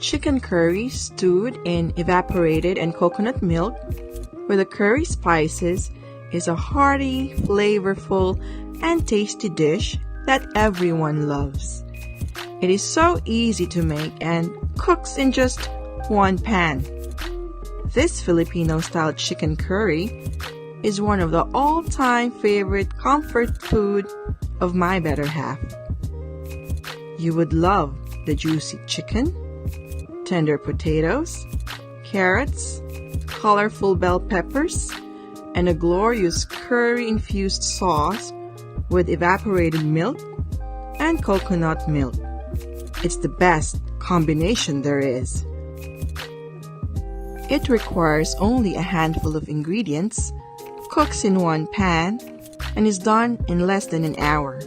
Chicken curry stewed in evaporated and coconut milk with the curry spices is a hearty, flavorful, and tasty dish that everyone loves. It is so easy to make and cooks in just one pan. This Filipino-style chicken curry is one of the all-time favorite comfort food of my better half. You would love the juicy chicken, tender potatoes, carrots, colorful bell peppers, and a glorious curry-infused sauce with evaporated milk and coconut milk. It's the best combination there is. It requires only a handful of ingredients, cooks in one pan, and is done in less than an hour.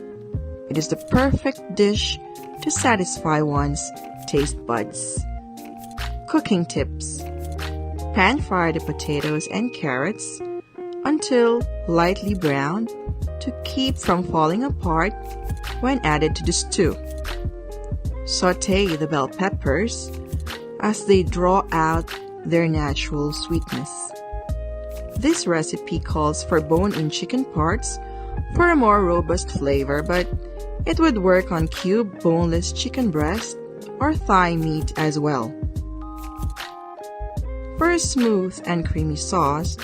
It is the perfect dish to satisfy one's taste buds. Cooking tips: pan fry the potatoes and carrots until lightly browned to keep from falling apart when added to the stew. Sauté the bell peppers as they draw out their natural sweetness. This recipe calls for bone-in chicken parts for a more robust flavor, but it would work on cube boneless chicken breast or thigh meat as well. For a smooth and creamy sauce,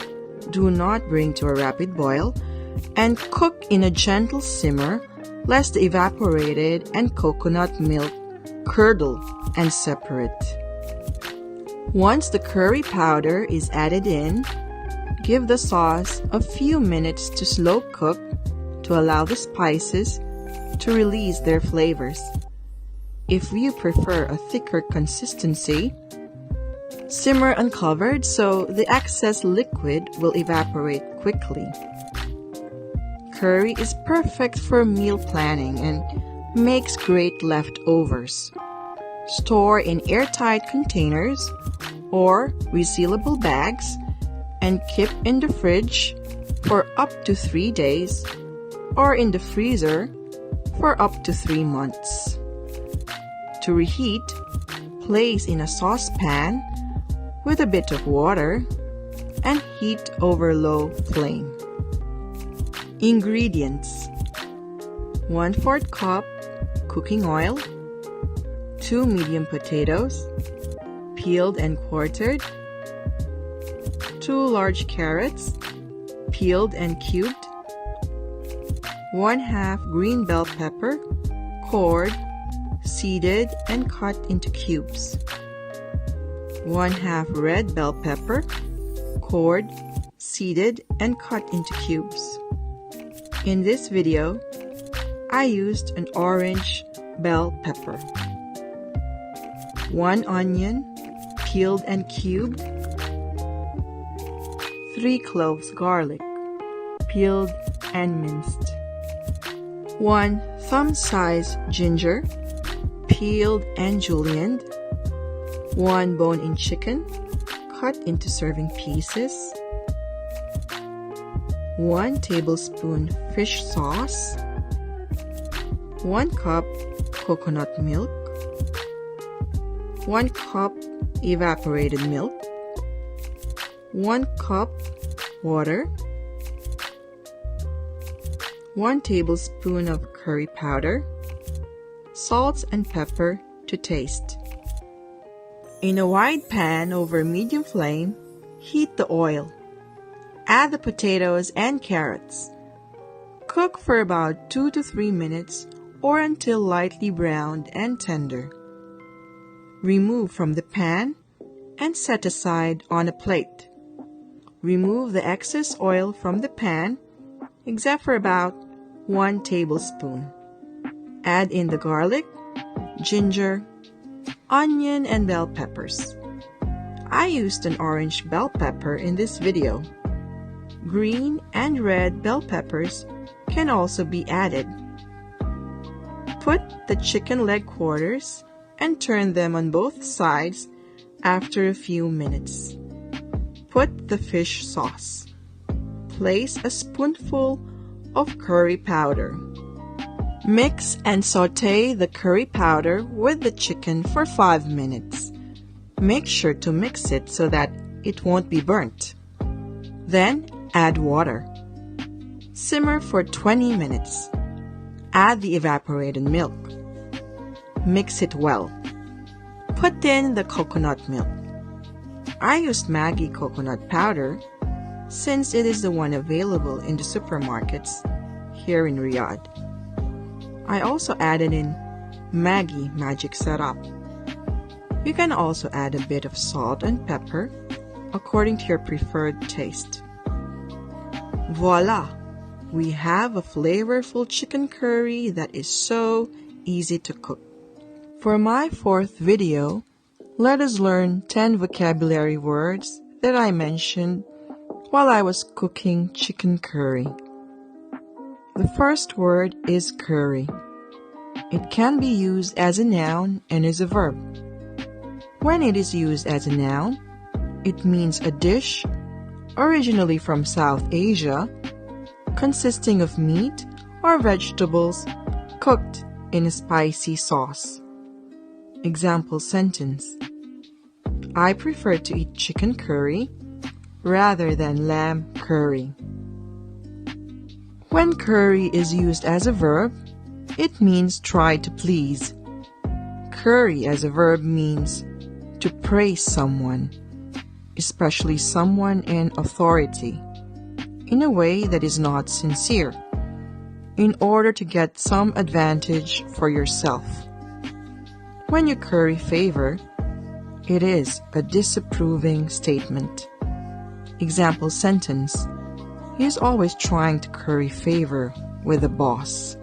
do not bring to a rapid boil and cook in a gentle simmer lest the evaporated and coconut milk curdle and separate. Once the curry powder is added in, give the sauce a few minutes to slow cook to allow the spices to release their flavors. If you prefer a thicker consistency, simmer uncovered so the excess liquid will evaporate quickly. Curry is perfect for meal planning and makes great leftovers. Store in airtight containers or resealable bags and keep in the fridge for up to 3 days or in the freezer for up to 3 months. To reheat, place in a saucepan with a bit of water and heat over low flame. Ingredients: 1/4 cup cooking oil, 2 medium potatoes, peeled and quartered, 2 large carrots, peeled and cubed, 1/2 green bell pepper, cored, seeded and cut into cubes, 1/2 red bell pepper, cored, seeded and cut into cubes. In this video, I used an orange bell pepper, 1 onion, peeled and cubed, 3 cloves garlic, peeled and minced, 1 thumb-sized ginger, peeled and julienned, 1 bone-in chicken, cut into serving pieces, 1 tablespoon fish sauce, 1 cup coconut milk, 1 cup evaporated milk, 1 cup water, 1 tablespoon of curry powder, salt and pepper to taste. In a wide pan over medium flame, heat the oil. Add the potatoes and carrots. Cook for about 2 to 3 minutes or until lightly browned and tender. Remove from the pan and set aside on a plate. Remove the excess oil from the pan, except for about 1 tablespoon. Add in the garlic, ginger, onion, and bell peppers. I used an orange bell pepper in this video. Green and red bell peppers can also be added. Put the chicken leg quarters and turn them on both sides after a few minutes. Put the fish sauce. Place a spoonful of curry powder. Mix and sauté the curry powder with the chicken for 5 minutes Make sure to mix it so that it won't be burnt. Then add water. Simmer for 20 minutes. Add the evaporated milk. Mix it well. Put in the coconut milk. I used Maggi coconut powder since it is the one available in the supermarkets here in Riyadh. I also added in Maggi Magic Setup. You can also add a bit of salt and pepper according to your preferred taste. Voila! We have a flavorful chicken curry that is so easy to cook. For my fourth video, let us learn 10 vocabulary words that I mentioned while I was cooking chicken curry. The first word is curry. It can be used as a noun and as a verb. When it is used as a noun, it means a dish originally from South Asia, consisting of meat or vegetables cooked in a spicy sauce. Example sentence: I prefer to eat chicken curry rather than lamb curry. When curry is used as a verb, it means try to please. Curry as a verb means to praise someone, especially someone in authority, in a way that is not sincere, in order to get some advantage for yourself. When you curry favor, it is a disapproving statement. Example sentence: he is always trying to curry favor with the boss.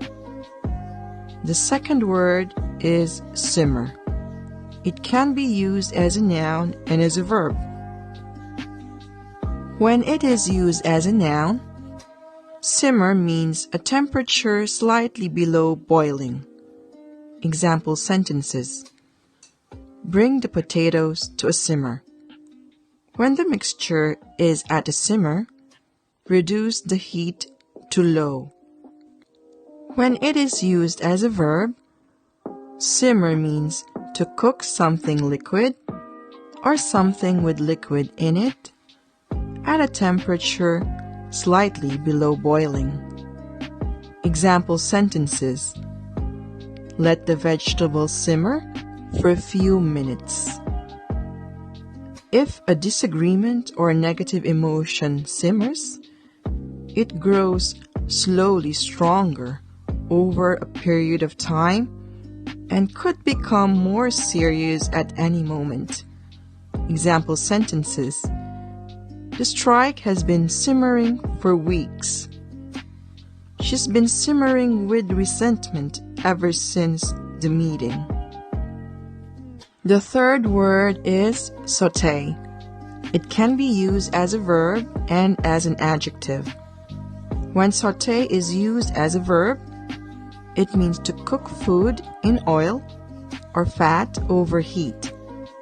The second word is simmer. It can be used as a noun and as a verb. When it is used as a noun, simmer means a temperature slightly below boiling. Example sentences: bring the potatoes to a simmer. When the mixture is at a simmer, reduce the heat to low. When it is used as a verb, simmer means to cook something liquid or something with liquid in it at a temperature slightly below boiling. Example sentences: let the vegetables simmer for a few minutes. If a disagreement or a negative emotion simmers, it grows slowly stronger over a period of time and could become more serious at any moment. Example sentences: the strike has been simmering for weeks. She's been simmering with resentment ever since the meeting. The third word is sauté. It can be used as a verb and as an adjective. When sauté is used as a verb, it means to cook food in oil or fat over heat,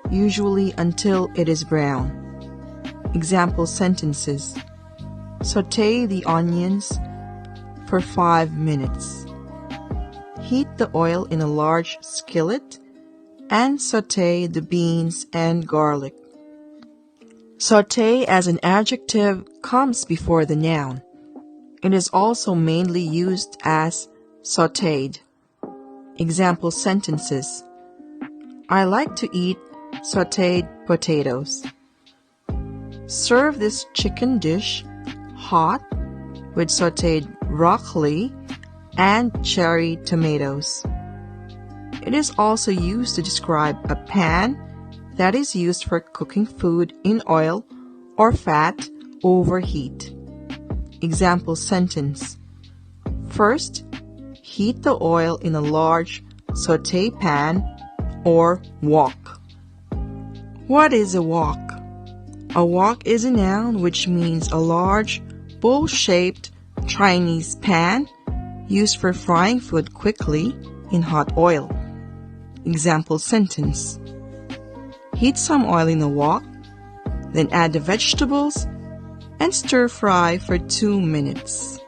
usually until it is brown. Example sentences: sauté the onions for 5 minutes. Heat the oil in a large skillet and sauté the beans and garlic. Sauté as an adjective comes before the noun. It is also mainly used as sautéed. Example sentences: I like to eat sautéed potatoes. Serve this chicken dish hot with sautéed broccoli and cherry tomatoes. It is also used to describe a pan that is used for cooking food in oil or fat over heat. Example sentence: first, heat the oil in a large sauté pan or wok. What is a wok? A wok is a noun which means a large, bowl-shaped Chinese pan used for frying food quickly in hot oil. Example sentence: heat some oil in a wok, then add the vegetables and stir fry for 2 minutes.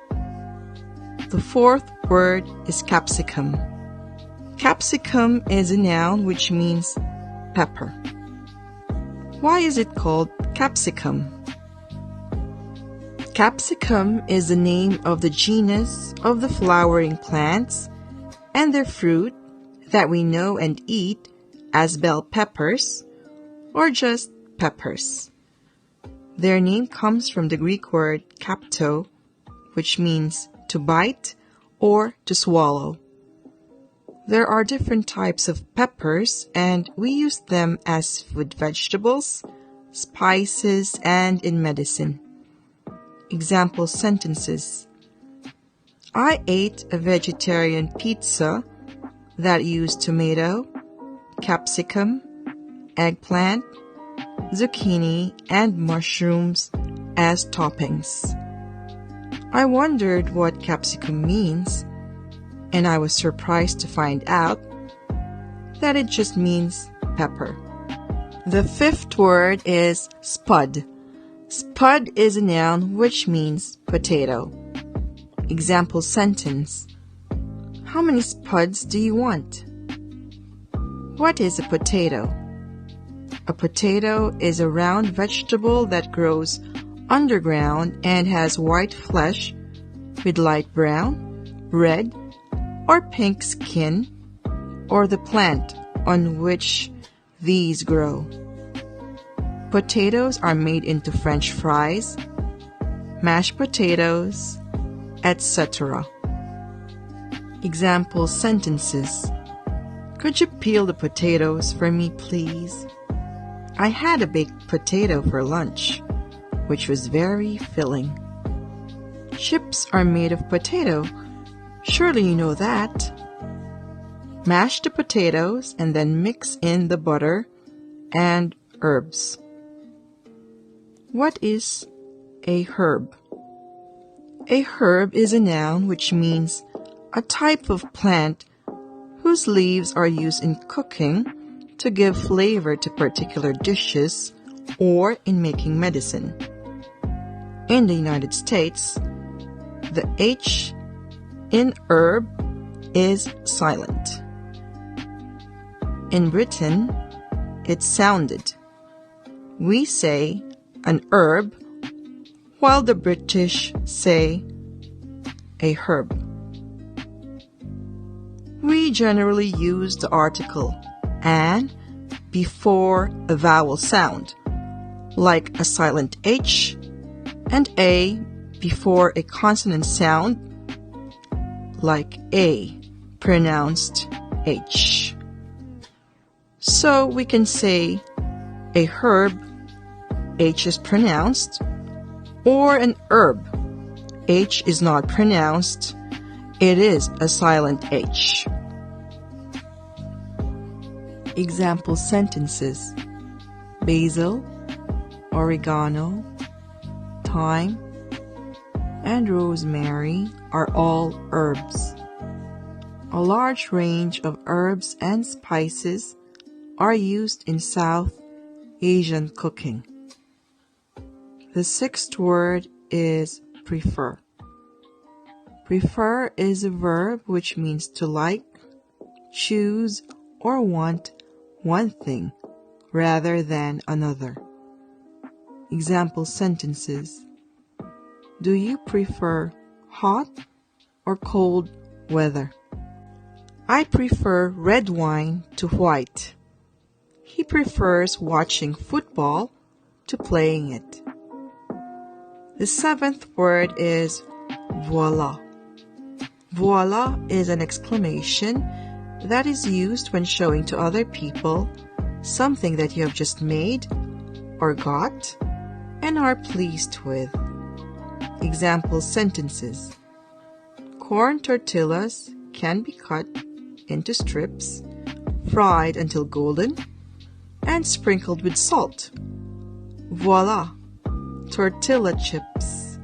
The fourth word is capsicum. Capsicum is a noun which means pepper. Why is it called capsicum? Capsicum is the name of the genus of the flowering plants and their fruit that we know and eat as bell peppers or just peppers. Their name comes from the Greek word kapto, which means to bite or to swallow. There are different types of peppers, and we use them as food vegetables, spices, and in medicine. Example sentences. I ate a vegetarian pizza that used tomato, capsicum, eggplant, zucchini, and mushrooms as toppings. I wondered what capsicum means, and I was surprised to find out that it just means pepper. The fifth word is spud. Spud is a noun which means potato. Example sentence. How many spuds do you want? What is a potato? A potato is a round vegetable that grows underground and has white flesh with light brown, red, or pink skin, or the plant on which these grow. Potatoes are made into French fries, mashed potatoes, etc. Example sentences. Could you peel the potatoes for me, please? I had a baked potato for lunch, which was very filling. Chips are made of potato. Surely you know that. Mash the potatoes and then mix in the butter and herbs. What is a herb? A herb is a noun which means a type of plant whose leaves are used in cooking to give flavor to particular dishes or in making medicine. In the United States, the H in herb is silent. In Britain, it's sounded. We say an herb, while the British say a herb. We generally use the article an before a vowel sound, like a silent H, and a before a consonant sound, like a, pronounced H. So we can say a herb, H is pronounced, or an herb, H is not pronounced, it is a silent H. Example sentences. Basil, oregano, thyme, and rosemary are all herbs. A large range of herbs and spices are used in South Asian cooking. The sixth word is prefer. Prefer is a verb which means to like, choose, or want one thing rather than another. Example sentences. Do you prefer hot or cold weather? I prefer red wine to white. He prefers watching football to playing it. The seventh word is voila. Voila is an exclamation that is used when showing to other people something that you have just made or got and are pleased with. Example sentences. Corn tortillas can be cut into strips, fried until golden, and sprinkled with salt. Voila! Tortilla chips.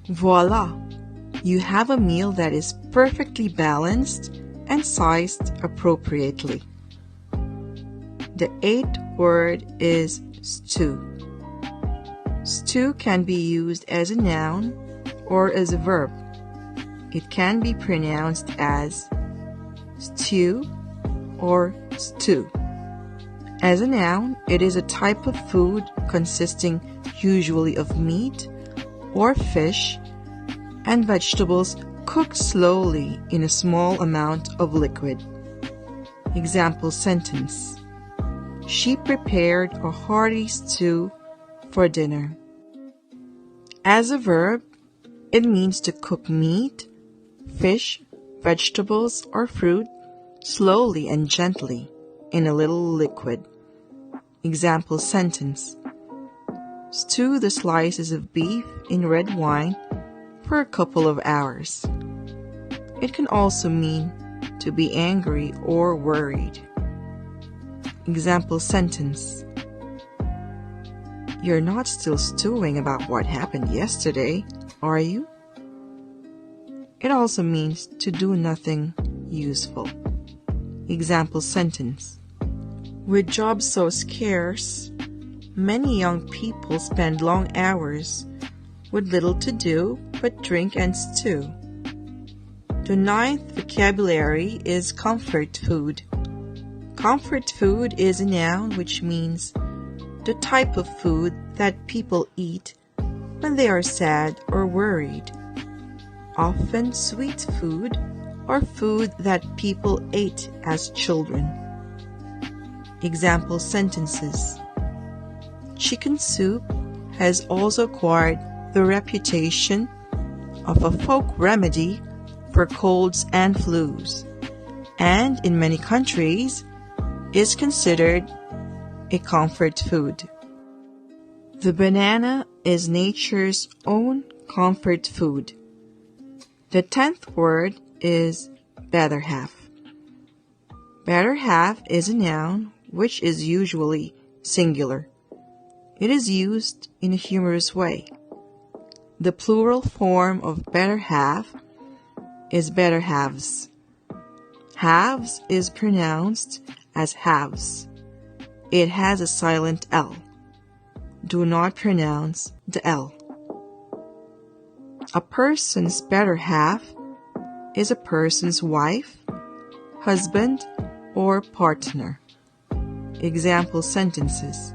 Voila! You have a meal that is perfectly balanced and sized appropriately. The eighth word is stew. Stew can be used as a noun or as a verb. It can be pronounced as stew or stew. As a noun, it is a type of food consisting usually of meat or fish and vegetables cooked slowly in a small amount of liquid. Example sentence: She prepared a hearty stew for dinner. As a verb, it means to cook meat, fish, vegetables, or fruit slowly and gently in a little liquid. Example sentence: Stew the slices of beef in red wine for a couple of hours. It can also mean to be angry or worried. Example sentence: You're not still stewing about what happened yesterday, are you? It also means to do nothing useful. Example sentence: With jobs so scarce, many young people spend long hours with little to do but drink and stew. The ninth vocabulary is comfort food. Comfort food is a noun which means the type of food that people eat when they are sad or worried. Often sweet food or food that people ate as children. Example sentences: Chicken soup has also acquired the reputation of a folk remedy for colds and flus, and in many countries is considered a comfort food. The banana is nature's own comfort food. The 10th word is better half. Better half is a noun which is usually singular. It is used in a humorous way. The plural form of better half is better halves. Halves is pronounced as halves. It has a silent L. Do not pronounce the L. A person's better half is a person's wife, husband, or partner. Example sentences: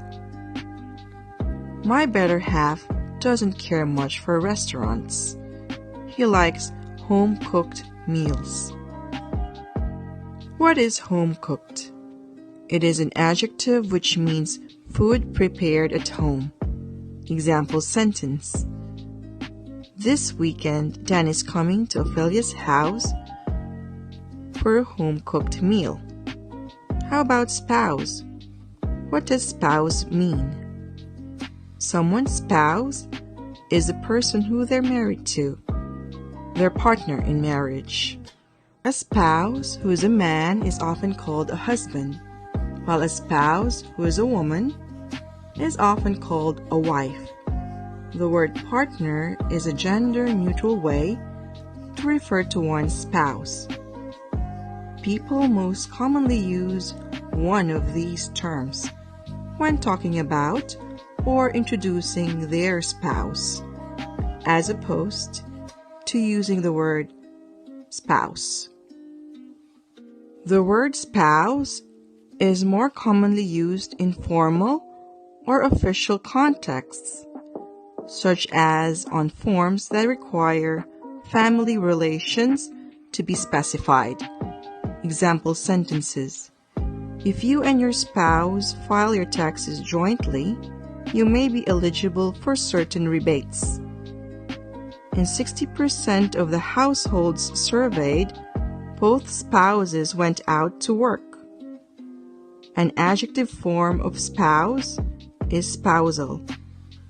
My better half doesn't care much for restaurants. He likes home-cooked meals. What is home-cooked? It is an adjective which means food prepared at home. Example sentence: This weekend, Dan is coming to Ophelia's house for a home-cooked meal. How about spouse? What does spouse mean? Someone's spouse is the person who they're married to, their partner in marriage. A spouse who is a man is often called a husband, while a spouse who is a woman is often called a wife. The word partner is a gender-neutral way to refer to one's spouse. People most commonly use one of these terms when talking about or introducing their spouse, as opposed to using the word spouse. The word spouse is more commonly used in formal or official contexts, such as on forms that require family relations to be specified. Example sentences: If you and your spouse file your taxes jointly, you may be eligible for certain rebates. In 60% of the households surveyed, both spouses went out to work. An adjective form of spouse is spousal,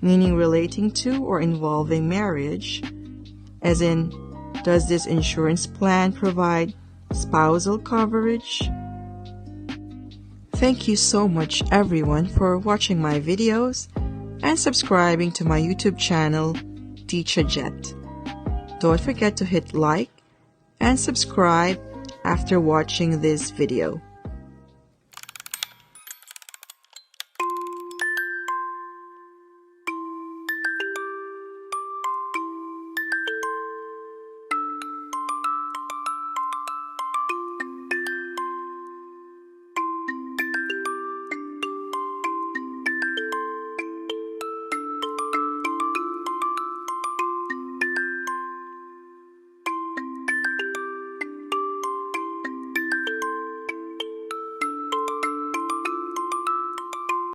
meaning relating to or involving marriage, as in, does this insurance plan provide spousal coverage? Thank you so much everyone for watching my videos and subscribing to my YouTube channel, Teacher Jet. Don't forget to hit like and subscribe after watching this video.